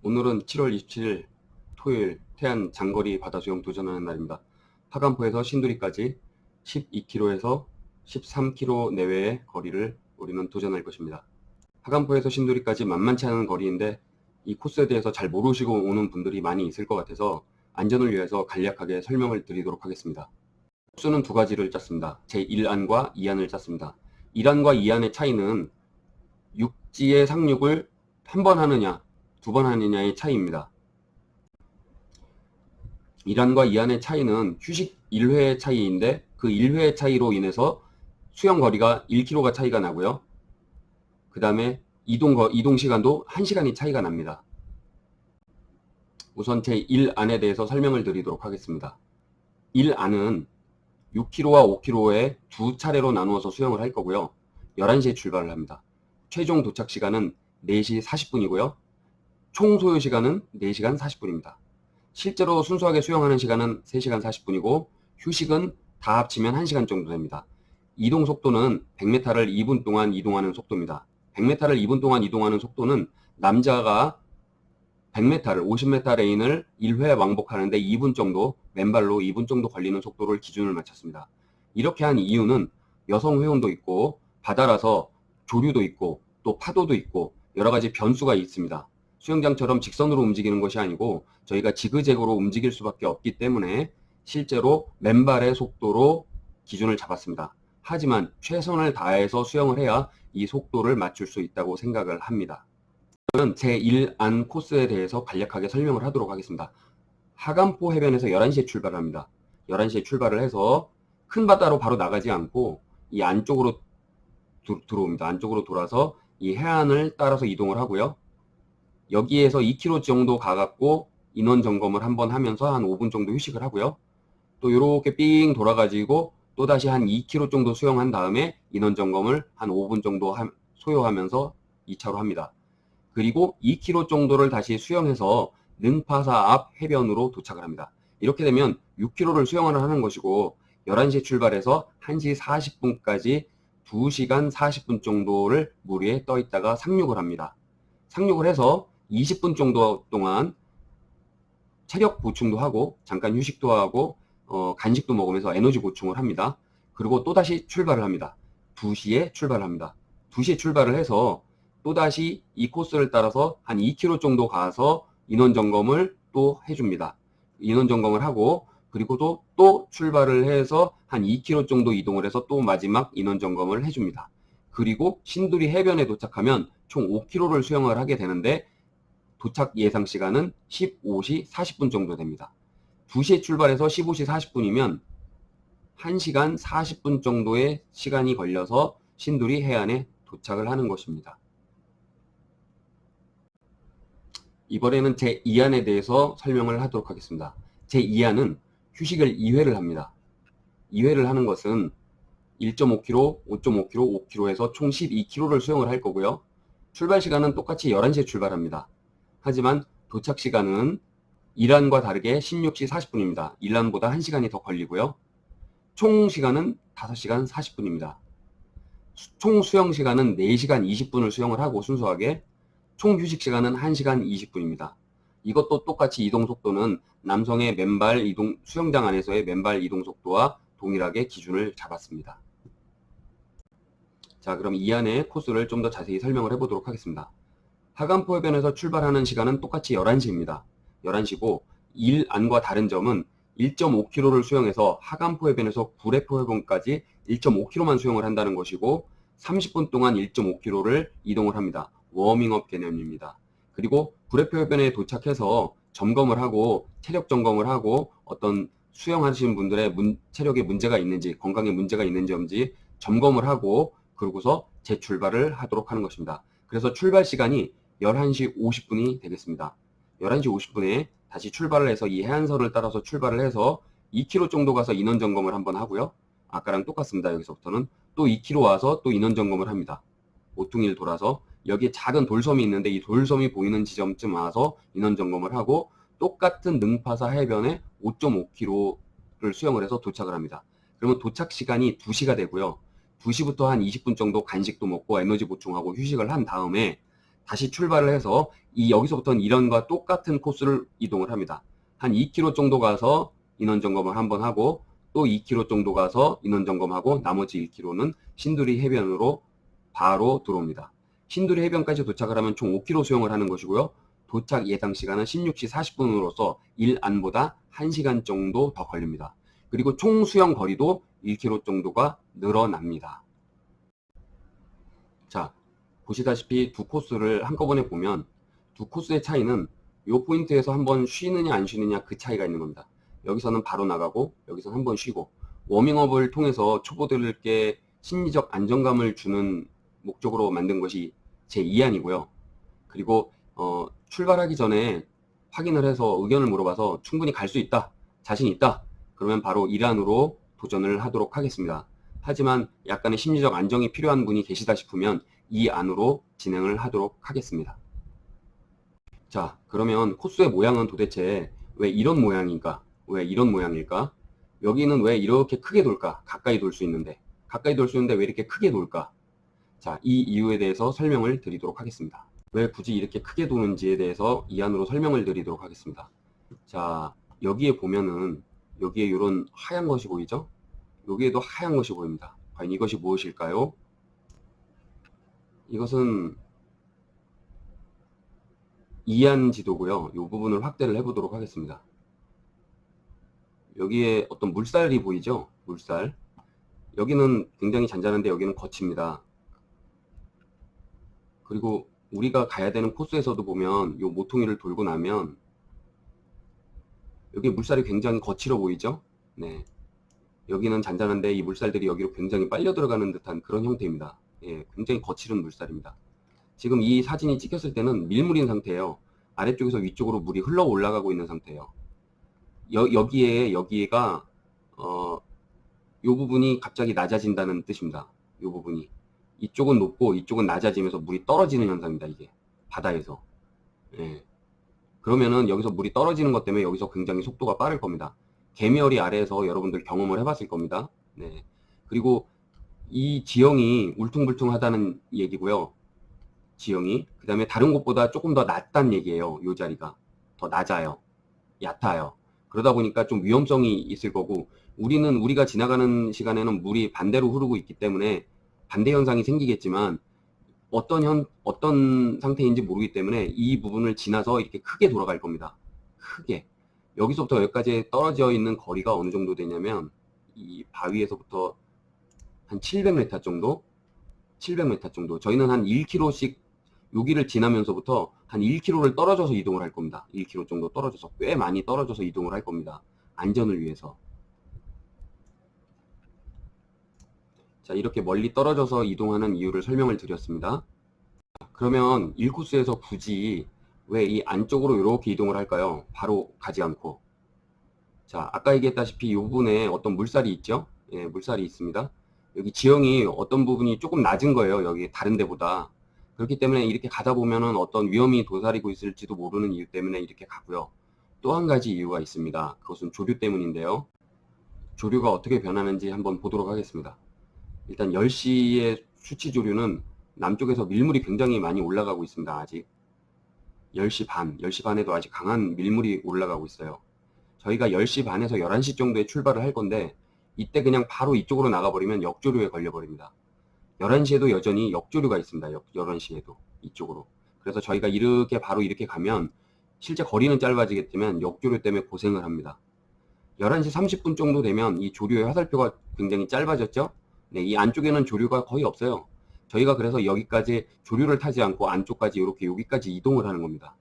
오늘은 7월 27일 토요일 태안 장거리 바다수영 도전하는 날입니다. 하간포에서 신두리까지 12km에서 13km 내외의 거리를 우리는 도전할 것입니다. 하간포에서 신두리까지 만만치 않은 거리인데 이 코스에 대해서 잘 모르시고 오는 분들이 많이 있을 것 같아서 안전을 위해서 간략하게 설명을 드리도록 하겠습니다. 코스는 두 가지를 짰습니다. 제1안과 2안을 짰습니다. 1안과 2안의 차이는 육지의 상륙을 한 번 하느냐 두 번 하느냐의 차이입니다. 1안과 2안의 차이는 휴식 1회의 차이인데 그 1회의 차이로 인해서 수영 거리가 1km가 차이가 나고요. 그 다음에 이동 시간도 1시간이 차이가 납니다. 우선 제1안에 대해서 설명을 드리도록 하겠습니다. 1안은 6km와 5km에 두 차례로 나누어서 수영을 할 거고요. 11시에 출발을 합니다. 최종 도착 시간은 4시 40분이고요. 총 소요 시간은 4시간 40분입니다. 실제로 순수하게 수영하는 시간은 3시간 40분이고 휴식은 다 합치면 1시간 정도 됩니다. 이동 속도는 100m를 2분 동안 이동하는 속도입니다. 100m를 2분 동안 이동하는 속도는 남자가 100m를 50m 레인을 1회 왕복하는데 2분 정도, 맨발로 2분 정도 걸리는 속도를 기준을 맞췄습니다. 이렇게 한 이유는 여성 회원도 있고 바다라서 조류도 있고 또 파도도 있고 여러 가지 변수가 있습니다. 수영장처럼 직선으로 움직이는 것이 아니고 저희가 지그재그로 움직일 수밖에 없기 때문에 실제로 맨발의 속도로 기준을 잡았습니다. 하지만 최선을 다해서 수영을 해야 이 속도를 맞출 수 있다고 생각을 합니다. 저는 제1안 코스에 대해서 간략하게 설명을 하도록 하겠습니다. 하간포 해변에서 11시에 출발합니다. 11시에 출발을 해서 큰 바다로 바로 나가지 않고 이 안쪽으로 들어옵니다. 안쪽으로 돌아서 이 해안을 따라서 이동을 하고요. 여기에서 2km 정도 가갖고 인원 점검을 한번 하면서 한 5분 정도 휴식을 하고요. 또 이렇게 삥 돌아가지고 또 다시 한 2km 정도 수영한 다음에 인원 점검을 한 5분 정도 소요하면서 2차로 합니다. 그리고 2km 정도를 다시 수영해서 능파사 앞 해변으로 도착을 합니다. 이렇게 되면 6km를 수영을 하는 것이고 11시에 출발해서 1시 40분까지 2시간 40분 정도를 물 위에 떠 있다가 상륙을 합니다. 상륙을 해서 20분 정도 동안 체력 보충도 하고 잠깐 휴식도 하고 간식도 먹으면서 에너지 보충을 합니다. 그리고 또다시 출발을 합니다. 2시에 출발합니다. 2시에 출발을 해서 또다시 이 코스를 따라서 한 2km 정도 가서 인원 점검을 또 해줍니다. 인원 점검을 하고 그리고 또 출발을 해서 한 2km 정도 이동을 해서 또 마지막 인원 점검을 해줍니다. 그리고 신두리 해변에 도착하면 총 5km를 수영을 하게 되는데 도착 예상 시간은 15시 40분 정도 됩니다. 2시에 출발해서 15시 40분이면 1시간 40분 정도의 시간이 걸려서 신두리 해안에 도착을 하는 것입니다. 이번에는 제2안에 대해서 설명을 하도록 하겠습니다. 제2안은 휴식을 2회를 합니다. 2회를 하는 것은 1.5km, 5.5km, 5km에서 총 12km를 수영을 할 거고요. 출발 시간은 똑같이 11시에 출발합니다. 하지만 도착 시간은 1안과 다르게 16시 40분입니다. 1안보다 1시간이 더 걸리고요. 총 시간은 5시간 40분입니다. 총 수영 시간은 4시간 20분을 수영을 하고 순수하게 총 휴식 시간은 1시간 20분입니다. 이것도 똑같이 이동 속도는 남성의 맨발 이동, 수영장 안에서의 맨발 이동 속도와 동일하게 기준을 잡았습니다. 자, 그럼 이 안의 코스를 좀 더 자세히 설명을 해보도록 하겠습니다. 하간포 해변에서 출발하는 시간은 똑같이 11시입니다. 11시고 1안과 다른 점은 1.5km를 수영해서 하간포 해변에서 구례포 해변까지 1.5km만 수영을 한다는 것이고 30분 동안 1.5km를 이동을 합니다. 워밍업 개념입니다. 그리고 구례포 해변에 도착해서 점검을 하고 체력 점검을 하고 어떤 수영하시는 분들의 체력에 문제가 있는지 건강에 문제가 있는지 없는지 점검을 하고 그러고서 재출발을 하도록 하는 것입니다. 그래서 출발 시간이 11시 50분이 되겠습니다. 11시 50분에 다시 출발을 해서 이 해안선을 따라서 출발을 해서 2km 정도 가서 인원 점검을 한번 하고요. 아까랑 똑같습니다. 여기서부터는 또 2km 와서 또 인원 점검을 합니다. 오퉁이를 돌아서 여기에 작은 돌섬이 있는데 이 돌섬이 보이는 지점쯤 와서 인원 점검을 하고 똑같은 능파사 해변에 5.5km를 수영을 해서 도착을 합니다. 그러면 도착 시간이 2시가 되고요. 2시부터 한 20분 정도 간식도 먹고 에너지 보충하고 휴식을 한 다음에 다시 출발을 해서 여기서부터는 이런과 똑같은 코스를 이동을 합니다. 한 2km 정도 가서 인원 점검을 한번 하고 또 2km 정도 가서 인원 점검하고 나머지 1km는 신두리 해변으로 바로 들어옵니다. 신두리 해변까지 도착을 하면 총 5km 수영을 하는 것이고요. 도착 예상 시간은 16시 40분으로서 일 안보다 1시간 정도 더 걸립니다. 그리고 총 수영 거리도 1km 정도가 늘어납니다. 자, 보시다시피 두 코스를 한꺼번에 보면 두 코스의 차이는 이 포인트에서 한번 쉬느냐 안 쉬느냐 그 차이가 있는 겁니다. 여기서는 바로 나가고 여기서는 한번 쉬고 워밍업을 통해서 초보들께 심리적 안정감을 주는 목적으로 만든 것이 제 2안이고요. 그리고 출발하기 전에 확인을 해서 의견을 물어봐서 충분히 갈 수 있다, 자신 있다, 그러면 바로 1안으로 도전을 하도록 하겠습니다. 하지만 약간의 심리적 안정이 필요한 분이 계시다 싶으면 2안으로 진행을 하도록 하겠습니다. 자, 그러면 코스의 모양은 도대체 왜 이런 모양일까? 왜 이런 모양일까? 여기는 왜 이렇게 크게 돌까? 가까이 돌 수 있는데 왜 이렇게 크게 돌까? 자, 이 이유에 대해서 설명을 드리도록 하겠습니다. 왜 굳이 이렇게 크게 도는지에 대해서 이 안으로 설명을 드리도록 하겠습니다. 자, 여기에 보면은 여기에 이런 하얀 것이 보이죠? 여기에도 하얀 것이 보입니다. 과연 이것이 무엇일까요? 이것은 이안 지도고요. 이 부분을 확대를 해보도록 하겠습니다. 여기에 어떤 물살이 보이죠? 물살. 여기는 굉장히 잔잔한데 여기는 거칩니다. 그리고 우리가 가야 되는 코스에서도 보면 이 모퉁이를 돌고 나면 여기 물살이 굉장히 거칠어 보이죠? 네. 여기는 잔잔한데 이 물살들이 여기로 굉장히 빨려 들어가는 듯한 그런 형태입니다. 예, 굉장히 거칠은 물살입니다. 지금 이 사진이 찍혔을 때는 밀물인 상태예요. 아래쪽에서 위쪽으로 물이 흘러 올라가고 있는 상태예요. 여기가 요 부분이 갑자기 낮아진다는 뜻입니다. 요 부분이. 이쪽은 높고 이쪽은 낮아지면서 물이 떨어지는 현상입니다. 이게 바다에서. 예. 그러면은 여기서 물이 떨어지는 것 때문에 여기서 굉장히 속도가 빠를 겁니다. 개미어리 아래에서 여러분들 경험을 해봤을 겁니다. 네. 그리고 이 지형이 울퉁불퉁하다는 얘기고요. 지형이. 그 다음에 다른 곳보다 조금 더 낮다는 얘기예요. 이 자리가. 더 낮아요. 얕아요. 그러다 보니까 좀 위험성이 있을 거고, 우리가 지나가는 시간에는 물이 반대로 흐르고 있기 때문에 반대 현상이 생기겠지만 어떤 상태인지 모르기 때문에 이 부분을 지나서 이렇게 크게 돌아갈 겁니다. 크게. 여기서부터 여기까지 떨어져 있는 거리가 어느 정도 되냐면 이 바위에서부터 한 700m 정도? 700m 정도. 저희는 한 1km씩 여기를 지나면서부터 한 1km를 떨어져서 이동을 할 겁니다. 1km 정도 떨어져서, 꽤 많이 떨어져서 이동을 할 겁니다. 안전을 위해서. 자, 이렇게 멀리 떨어져서 이동하는 이유를 설명을 드렸습니다. 그러면 1코스에서 굳이 왜 이 안쪽으로 이렇게 이동을 할까요? 바로 가지 않고. 자, 아까 얘기했다시피 이 부분에 어떤 물살이 있죠? 예, 물살이 있습니다. 여기 지형이 어떤 부분이 조금 낮은 거예요. 여기 다른 데보다. 그렇기 때문에 이렇게 가다 보면은 어떤 위험이 도사리고 있을지도 모르는 이유 때문에 이렇게 가고요. 또 한 가지 이유가 있습니다. 그것은 조류 때문인데요. 조류가 어떻게 변하는지 한번 보도록 하겠습니다. 일단 10시의 수치 조류는 남쪽에서 밀물이 굉장히 많이 올라가고 있습니다. 아직 10시 반에도 아직 강한 밀물이 올라가고 있어요. 저희가 10시 반에서 11시 정도에 출발을 할 건데 이때 그냥 바로 이쪽으로 나가버리면 역조류에 걸려버립니다. 11시에도 여전히 역조류가 있습니다. 11시에도 이쪽으로. 그래서 저희가 이렇게 바로 이렇게 가면 실제 거리는 짧아지겠지만 역조류 때문에 고생을 합니다. 11시 30분 정도 되면 이 조류의 화살표가 굉장히 짧아졌죠? 네, 이 안쪽에는 조류가 거의 없어요. 저희가 그래서 여기까지 조류를 타지 않고 안쪽까지 이렇게 여기까지 이동을 하는 겁니다.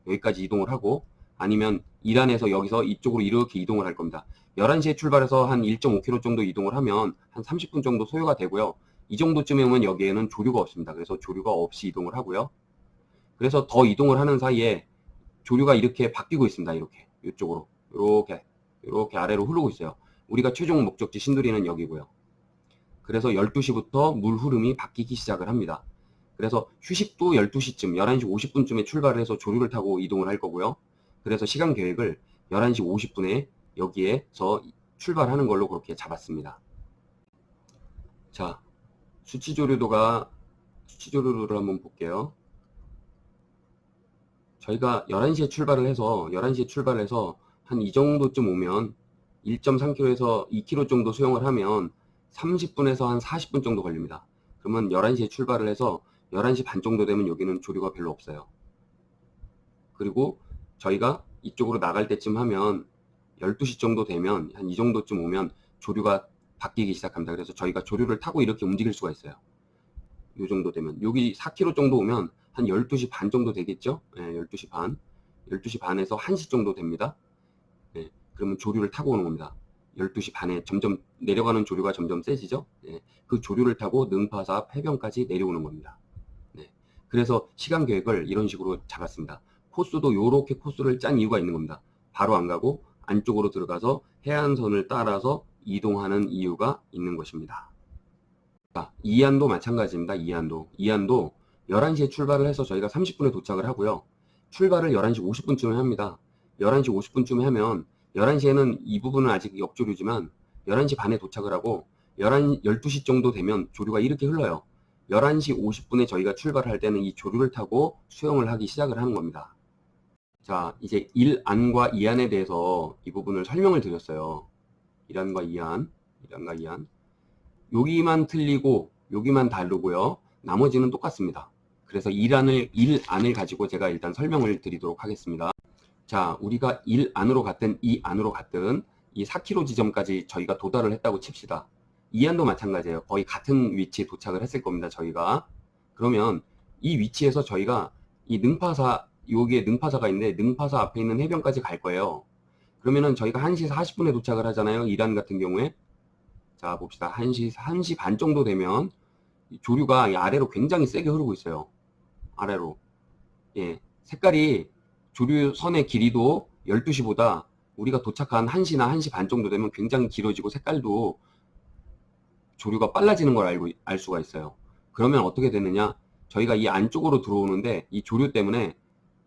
여기까지 이동을 하고, 아니면 이란에서 여기서 이쪽으로 이렇게 이동을 할 겁니다. 11시에 출발해서 한 1.5km 정도 이동을 하면 한 30분 정도 소요가 되고요. 이 정도쯤에 오면 여기에는 조류가 없습니다. 그래서 조류가 없이 이동을 하고요. 그래서 더 이동을 하는 사이에 조류가 이렇게 바뀌고 있습니다. 이렇게 이쪽으로 이렇게 아래로 흐르고 있어요. 우리가 최종 목적지 신두리는 여기고요. 그래서 12시부터 물 흐름이 바뀌기 시작을 합니다. 그래서 휴식도 12시쯤, 11시 50분쯤에 출발을 해서 조류를 타고 이동을 할 거고요. 그래서 시간 계획을 11시 50분에 여기에서 출발하는 걸로 그렇게 잡았습니다. 자, 수치 조류도를 한번 볼게요. 저희가 11시에 출발을 해서 한 이 정도쯤 오면 1.3km에서 2km 정도 수영을 하면 30분에서 한 40분 정도 걸립니다. 그러면 11시에 출발을 해서 11시 반 정도 되면 여기는 조류가 별로 없어요. 그리고 저희가 이쪽으로 나갈 때쯤 하면 12시 정도 되면 한 이 정도쯤 오면 조류가 바뀌기 시작합니다. 그래서 저희가 조류를 타고 이렇게 움직일 수가 있어요. 이 정도 되면 여기 4km 정도 오면 한 12시 반 정도 되겠죠. 12시 반 12시 반에서 1시 정도 됩니다. 그러면 조류를 타고 오는 겁니다. 12시 반에 점점 내려가는 조류가 점점 세지죠. 그 조류를 타고 능파사 앞 해변까지 내려오는 겁니다. 그래서 시간 계획을 이런 식으로 잡았습니다. 코스도 요렇게 코스를 짠 이유가 있는 겁니다. 바로 안 가고 안쪽으로 들어가서 해안선을 따라서 이동하는 이유가 있는 것입니다. 자, 이안도 마찬가지입니다. 이안도 11시에 출발을 해서 저희가 30분에 도착을 하고요. 출발을 11시 50분쯤에 합니다. 11시 50분쯤에 하면 11시에는 이 부분은 아직 역조류지만 11시 반에 도착을 하고 12시 정도 되면 조류가 이렇게 흘러요. 11시 50분에 저희가 출발할 때는 이 조류를 타고 수영을 하기 시작을 하는 겁니다. 자, 이제 1안과 2안에 대해서 이 부분을 설명을 드렸어요. 1안과 2안. 여기만 틀리고 여기만 다르고요. 나머지는 똑같습니다. 그래서 1안을 가지고 제가 일단 설명을 드리도록 하겠습니다. 자, 우리가 1안으로 갔든 2안으로 갔든 이 4km 지점까지 저희가 도달을 했다고 칩시다. 2안도 마찬가지예요. 거의 같은 위치에 도착을 했을 겁니다. 저희가. 그러면 이 위치에서 저희가 이 능파사, 여기에 능파사가 있는데 능파사 앞에 있는 해변까지 갈 거예요. 그러면은 저희가 1시 40분에 도착을 하잖아요. 1안 같은 경우에. 자, 봅시다. 1시 반 정도 되면 조류가 이 아래로 굉장히 세게 흐르고 있어요. 아래로. 색깔이 조류선의 길이도 12시보다 우리가 도착한 1시나 1시 반 정도 되면 굉장히 길어지고 색깔도 조류가 빨라지는 걸 알 수가 있어요. 그러면 어떻게 되느냐? 저희가 이 안쪽으로 들어오는데 이 조류 때문에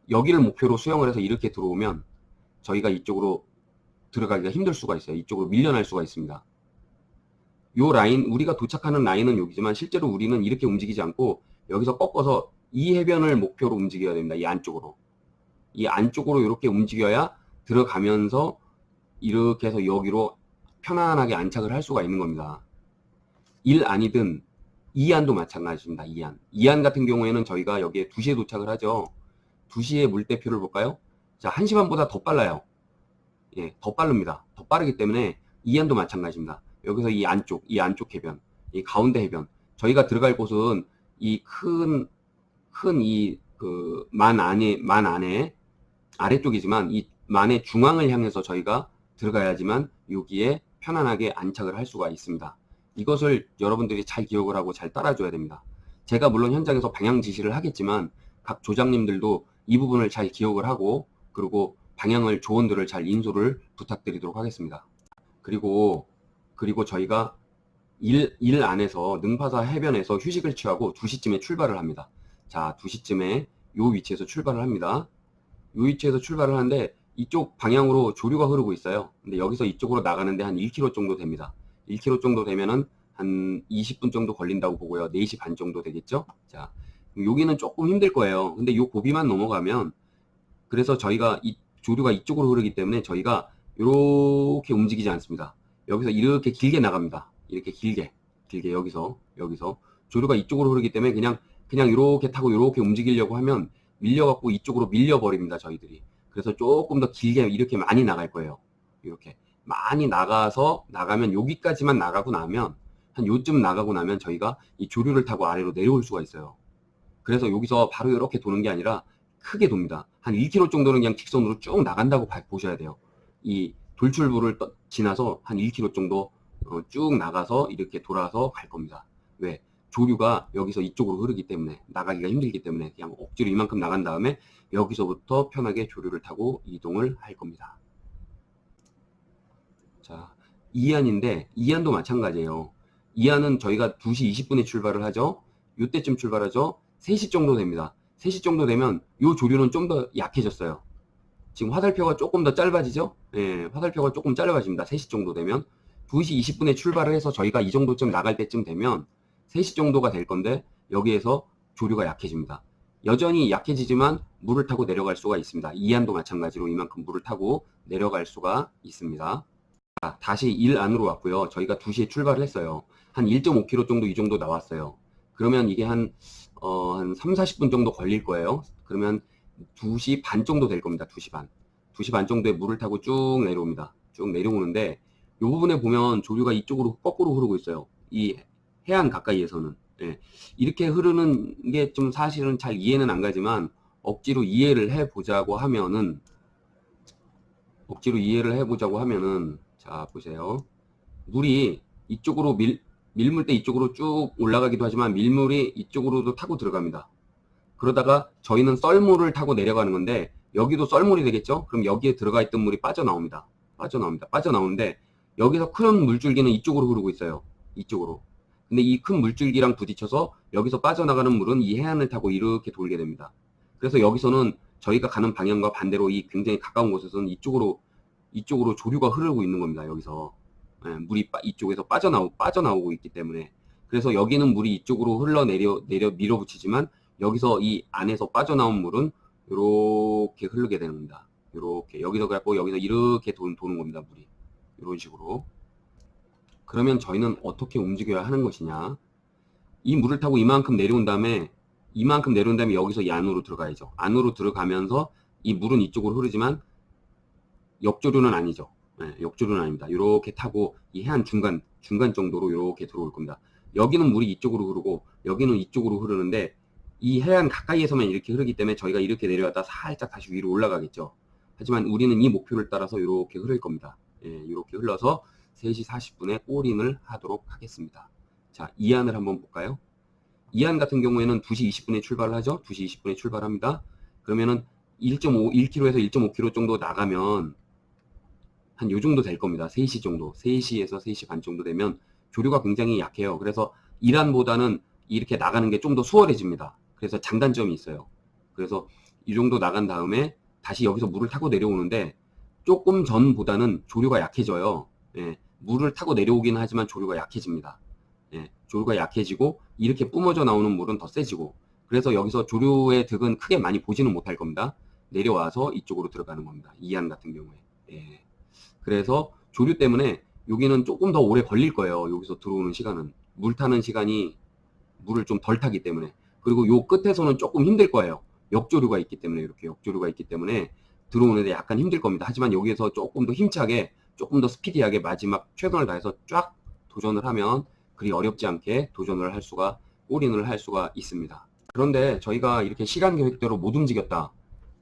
여기를 목표로 수영을 해서 이렇게 들어오면 저희가 이쪽으로 들어가기가 힘들 수가 있어요. 이쪽으로 밀려날 수가 있습니다. 요 라인, 우리가 도착하는 라인은 여기지만 실제로 우리는 이렇게 움직이지 않고 여기서 꺾어서 이 해변을 목표로 움직여야 됩니다. 이 안쪽으로. 이 안쪽으로 이렇게 움직여야 들어가면서 이렇게 해서 여기로 편안하게 안착을 할 수가 있는 겁니다. 1안이든 2안도 마찬가지입니다. 2안 같은 경우에는 저희가 여기에 2시에 도착을 하죠. 2시에 물대표를 볼까요? 자, 1시 반보다 더 빨라요. 더 빠릅니다. 더 빠르기 때문에 2안도 마찬가지입니다. 여기서 이 안쪽 해변, 이 가운데 해변, 저희가 들어갈 곳은 이 큰 만 안에 아래쪽이지만 이 만의 중앙을 향해서 저희가 들어가야지만 여기에 편안하게 안착을 할 수가 있습니다. 이것을 여러분들이 잘 기억을 하고 잘 따라줘야 됩니다. 제가 물론 현장에서 방향 지시를 하겠지만 각 조장님들도 이 부분을 잘 기억을 하고 그리고 방향을 조언들을 잘 인솔을 부탁드리도록 하겠습니다. 그리고 저희가 1안에서 능파사 해변에서 휴식을 취하고 2시쯤에 출발을 합니다. 자, 2시쯤에 요 위치에서 출발을 합니다. 요 위치에서 출발을 하는데 이쪽 방향으로 조류가 흐르고 있어요. 근데 여기서 이쪽으로 나가는데 한 1km 정도 됩니다. 1km 정도 되면은 한 20분 정도 걸린다고 보고요. 4시 반 정도 되겠죠? 자, 여기는 조금 힘들 거예요. 근데 요 고비만 넘어가면, 그래서 저희가 이 조류가 이쪽으로 흐르기 때문에 저희가 이렇게 움직이지 않습니다. 여기서 이렇게 길게 나갑니다. 이렇게 길게 여기서 조류가 이쪽으로 흐르기 때문에 그냥 이렇게 타고 이렇게 움직이려고 하면 밀려갖고 이쪽으로 밀려버립니다. 저희들이. 그래서 조금 더 길게 이렇게 많이 나갈 거예요. 이렇게 많이 나가면 여기까지만 나가고 나면 한 요쯤 나가고 나면 저희가 이 조류를 타고 아래로 내려올 수가 있어요. 그래서 여기서 바로 이렇게 도는 게 아니라 크게 돕니다. 한 1km 정도는 그냥 직선으로 쭉 나간다고 보셔야 돼요. 이 돌출부를 지나서 한 1km 정도 쭉 나가서 이렇게 돌아서 갈 겁니다. 왜? 조류가 여기서 이쪽으로 흐르기 때문에, 나가기가 힘들기 때문에 그냥 억지로 이만큼 나간 다음에 여기서부터 편하게 조류를 타고 이동을 할 겁니다. 자, 2안인데 2안도 마찬가지예요. 2안은 저희가 2시 20분에 출발을 하죠. 요때쯤 출발하죠. 3시 정도 됩니다. 3시 정도 되면 요 조류는 좀 더 약해졌어요. 지금 화살표가 조금 더 짧아지죠? 화살표가 조금 짧아집니다. 3시 정도 되면. 2시 20분에 출발을 해서 저희가 이 정도쯤 나갈 때쯤 되면 3시 정도가 될 건데 여기에서 조류가 약해집니다. 여전히 약해지지만 물을 타고 내려갈 수가 있습니다. 이안도 마찬가지로 이만큼 물을 타고 내려갈 수가 있습니다. 자, 다시 1 안으로 왔고요. 저희가 2시에 출발을 했어요. 한 1.5km 정도 이 정도 나왔어요. 그러면 이게 한 3, 40분 정도 걸릴 거예요. 그러면 2시 반 정도 될 겁니다. 2시 반. 2시 반 정도에 물을 타고 쭉 내려옵니다. 쭉 내려오는데 이 부분에 보면 조류가 이쪽으로 거꾸로 흐르고 있어요. 이 해안 가까이에서는. 예. 이렇게 흐르는 게 좀 사실은 잘 이해는 안 가지만 억지로 이해를 해보자고 하면은 자 보세요. 물이 이쪽으로 밀물대 이쪽으로 쭉 올라가기도 하지만 밀물이 이쪽으로도 타고 들어갑니다. 그러다가 저희는 썰물을 타고 내려가는 건데 여기도 썰물이 되겠죠? 그럼 여기에 들어가 있던 물이 빠져나옵니다. 빠져나오는데 여기서 큰 물줄기는 이쪽으로 흐르고 있어요. 이쪽으로. 근데 이 큰 물줄기랑 부딪혀서 여기서 빠져나가는 물은 이 해안을 타고 이렇게 돌게 됩니다. 그래서 여기서는 저희가 가는 방향과 반대로 이 굉장히 가까운 곳에서는 이쪽으로 조류가 흐르고 있는 겁니다. 여기서. 예, 물이 이쪽에서 빠져나오고 있기 때문에. 그래서 여기는 물이 이쪽으로 흘러내려 밀어붙이지만 여기서 이 안에서 빠져나온 물은 이렇게 흐르게 되는 겁니다. 이렇게 여기서 그래갖고 여기서 이렇게 도는 겁니다. 물이 이런 식으로. 그러면 저희는 어떻게 움직여야 하는 것이냐? 이 물을 타고 이만큼 내려온 다음에 여기서 이 안으로 들어가야죠. 안으로 들어가면서 이 물은 이쪽으로 흐르지만 역조류는 아니죠. 네, 역조류는 아닙니다. 이렇게 타고 이 해안 중간 정도로 이렇게 들어올 겁니다. 여기는 물이 이쪽으로 흐르고 여기는 이쪽으로 흐르는데 이 해안 가까이에서만 이렇게 흐르기 때문에 저희가 이렇게 내려갔다 살짝 다시 위로 올라가겠죠. 하지만 우리는 이 목표를 따라서 이렇게 흐를 겁니다. 예, 이렇게 흘러서 3시 40분에 골인을 하도록 하겠습니다. 자, 이안을 한번 볼까요? 이안 같은 경우에는 2시 20분에 출발을 하죠. 2시 20분에 출발합니다. 그러면은 1km에서 1.5km 정도 나가면 한 요 정도 될 겁니다. 3시 정도. 3시에서 3시 반 정도 되면 조류가 굉장히 약해요. 그래서 이란보다는 이렇게 나가는 게 좀 더 수월해집니다. 그래서 장단점이 있어요. 그래서 이 정도 나간 다음에 다시 여기서 물을 타고 내려오는데 조금 전보다는 조류가 약해져요. 예, 물을 타고 내려오긴 하지만 조류가 약해집니다. 예, 조류가 약해지고 이렇게 뿜어져 나오는 물은 더 세지고 그래서 여기서 조류의 득은 크게 많이 보지는 못할 겁니다. 내려와서 이쪽으로 들어가는 겁니다. 이안 같은 경우에. 예. 그래서 조류 때문에 여기는 조금 더 오래 걸릴 거예요. 여기서 들어오는 시간은. 물 타는 시간이 물을 좀 덜 타기 때문에. 그리고 요 끝에서는 조금 힘들 거예요. 역조류가 있기 때문에 이렇게 역조류가 있기 때문에 들어오는데 약간 힘들 겁니다. 하지만 여기에서 조금 더 힘차게 조금 더 스피디하게 마지막 최선을 다해서 쫙 도전을 하면 그리 어렵지 않게 도전을 할 수가 골인을 할 수가 있습니다. 그런데 저희가 이렇게 시간 계획대로 못 움직였다.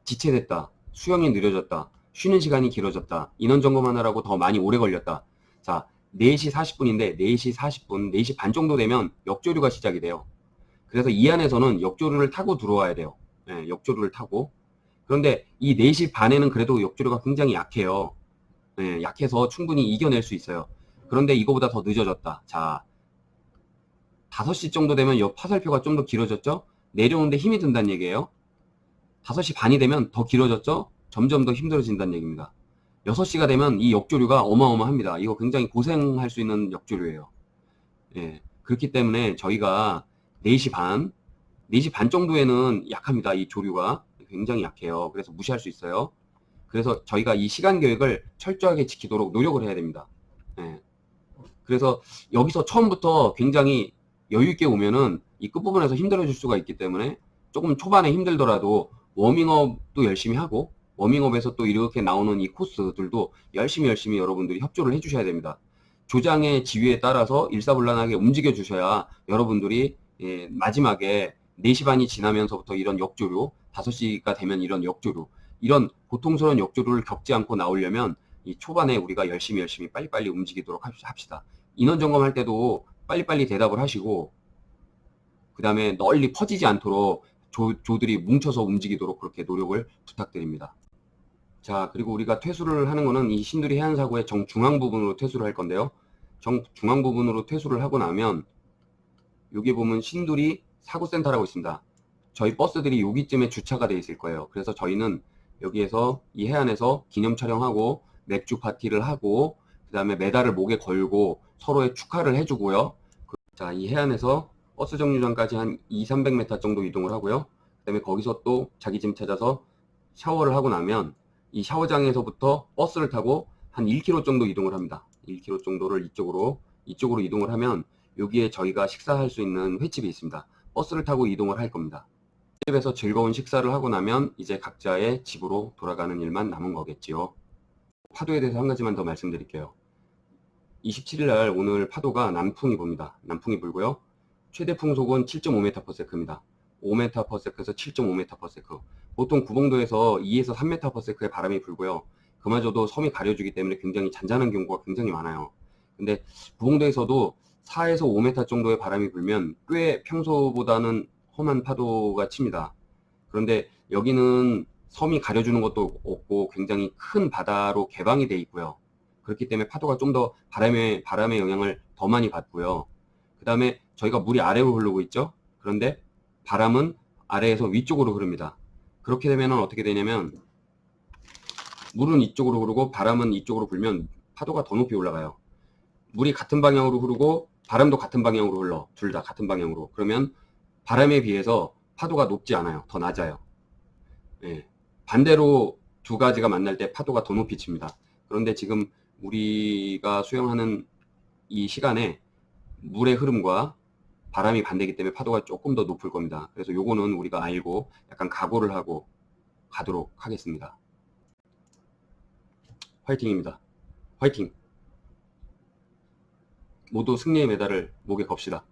지체됐다. 수영이 느려졌다. 쉬는 시간이 길어졌다. 인원 점검하느라고 더 많이 오래 걸렸다. 자, 4시 40분인데 4시 40분, 4시 반 정도 되면 역조류가 시작이 돼요. 그래서 이 안에서는 역조류를 타고 들어와야 돼요. 네, 역조류를 타고. 그런데 이 4시 반에는 그래도 역조류가 굉장히 약해요. 네, 약해서 충분히 이겨낼 수 있어요. 그런데 이거보다 더 늦어졌다. 자, 5시 정도 되면 이 파살표가 좀 더 길어졌죠? 내려오는데 힘이 든다는 얘기예요. 5시 반이 되면 더 길어졌죠? 점점 더 힘들어진다는 얘기입니다. 6시가 되면 이 역조류가 어마어마합니다. 이거 굉장히 고생할 수 있는 역조류예요. 예, 그렇기 때문에 저희가 4시 반 정도에는 약합니다. 이 조류가 굉장히 약해요. 그래서 무시할 수 있어요. 그래서 저희가 이 시간 계획을 철저하게 지키도록 노력을 해야 됩니다. 예, 그래서 여기서 처음부터 굉장히 여유 있게 오면은 이 끝부분에서 힘들어질 수가 있기 때문에 조금 초반에 힘들더라도 워밍업도 열심히 하고 워밍업에서 또 이렇게 나오는 이 코스들도 열심히 여러분들이 협조를 해주셔야 됩니다. 조장의 지휘에 따라서 일사불란하게 움직여 주셔야 여러분들이 마지막에 4시 반이 지나면서부터 이런 역조류, 5시가 되면 이런 역조류, 이런 고통스러운 역조류를 겪지 않고 나오려면 이 초반에 우리가 열심히 빨리빨리 움직이도록 합시다. 인원 점검할 때도 빨리빨리 대답을 하시고 그 다음에 널리 퍼지지 않도록 조들이 뭉쳐서 움직이도록 그렇게 노력을 부탁드립니다. 자, 그리고 우리가 퇴수를 하는 거는 이 신두리 해안사고의 정중앙 부분으로 퇴수를 할 건데요. 정중앙 부분으로 퇴수를 하고 나면 여기 보면 신두리 사고센터라고 있습니다. 저희 버스들이 여기쯤에 주차가 되어 있을 거예요. 그래서 저희는 여기에서 이 해안에서 기념 촬영하고 맥주 파티를 하고 그 다음에 메달을 목에 걸고 서로의 축하를 해주고요. 자, 이 해안에서 버스 정류장까지 한 200-300m 정도 이동을 하고요. 그다음에 거기서 또 자기 짐 찾아서 샤워를 하고 나면 이 샤워장에서부터 버스를 타고 한 1km 정도 이동을 합니다. 1km 정도를 이쪽으로 이동을 하면 여기에 저희가 식사할 수 있는 횟집이 있습니다. 버스를 타고 이동을 할 겁니다. 집에서 즐거운 식사를 하고 나면 이제 각자의 집으로 돌아가는 일만 남은 거겠지요. 파도에 대해서 한 가지만 더 말씀드릴게요. 27일 날 오늘 파도가 남풍이 붑니다. 남풍이 불고요. 최대 풍속은 7.5m/s입니다. 5m/s에서 7.5m/s. 보통 구봉도에서 2에서 3m/s의 바람이 불고요. 그마저도 섬이 가려주기 때문에 굉장히 잔잔한 경우가 굉장히 많아요. 근데 구봉도에서도 4에서 5m 정도의 바람이 불면 꽤 평소보다는 험한 파도가 칩니다. 그런데 여기는 섬이 가려주는 것도 없고 굉장히 큰 바다로 개방이 돼 있고요. 그렇기 때문에 파도가 좀 더 바람의 영향을 더 많이 받고요. 그 다음에 저희가 물이 아래로 흐르고 있죠. 그런데 바람은 아래에서 위쪽으로 흐릅니다. 그렇게 되면 어떻게 되냐면 물은 이쪽으로 흐르고 바람은 이쪽으로 불면 파도가 더 높이 올라가요. 물이 같은 방향으로 흐르고 바람도 같은 방향으로 흘러. 둘 다 같은 방향으로. 그러면 바람에 비해서 파도가 높지 않아요. 더 낮아요. 예. 반대로 두 가지가 만날 때 파도가 더 높이 칩니다. 그런데 지금 우리가 수영하는 이 시간에 물의 흐름과 바람이 반대이기 때문에 파도가 조금 더 높을 겁니다. 그래서 요거는 우리가 알고 약간 각오를 하고 가도록 하겠습니다. 화이팅입니다. 화이팅! 모두 승리의 메달을 목에 겁시다.